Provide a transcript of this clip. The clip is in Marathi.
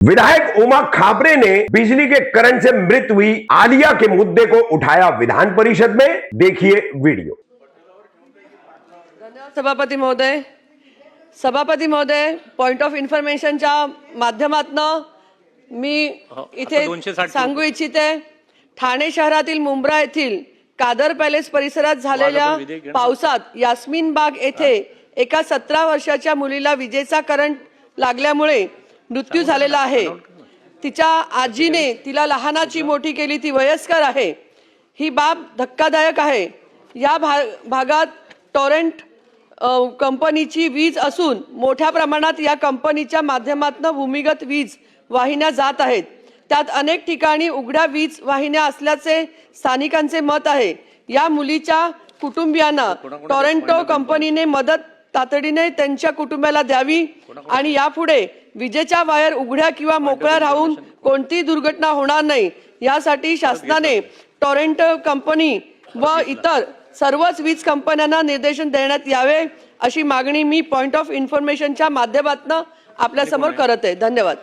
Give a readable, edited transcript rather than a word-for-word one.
विधायक उमा खापरे ने बिजली के करंट से मृत हुई आलिया के मुद्दे को उठाया विधान परिषद में। देखिए वीडियो। धन्यवाद सभापती महोदय, पॉइंट ऑफ इन्फॉर्मेशनच्या माध्यमातून मी इथे सांगू इच्छिते, ठाणे शहरातील मुंब्रा येथील कादर पॅलेस परिसरात झालेल्या पावसात यास्मीन बाग येथे एका 17 वर्षाच्या मुलीला विजेचा करंट लागल्यामुळे मृत्यू झालेला आहे। तिच्या आजीने तिला लहानाची मोठी केली, ती वयस्कर आहे। ही बाब धक्कादायक आहे। या भागात टॉरेंट कंपनीची वीज असून मोठ्या प्रमाणात या कंपनीच्या माध्यमातून भूमिगत वीज वाहिन्या जात आहेत। त्यात अनेक ठिकाणी उघड्या वीज वाहिन्या असल्याचे स्थानिकांचे मत आहे। या मुलीच्या कुटुंबियांना टॉरेंटो कंपनीने मदत तातडीने त्यांच्या कुटुंबाला द्यावी आणि यापुढे विजेच्या वायर उघड्या किंवा मोकळ्या राहून कोणतीही दुर्घटना होणार नाही यासाठी शासनाने टॉरेंटो कंपनी व इतर सर्वच वीज कंपन्यांना निर्देशन देण्यात यावे अशी मागणी मी पॉइंट ऑफ इन्फॉर्मेशनच्या माध्यमातून आपल्या समोर करत आहे। धन्यवाद।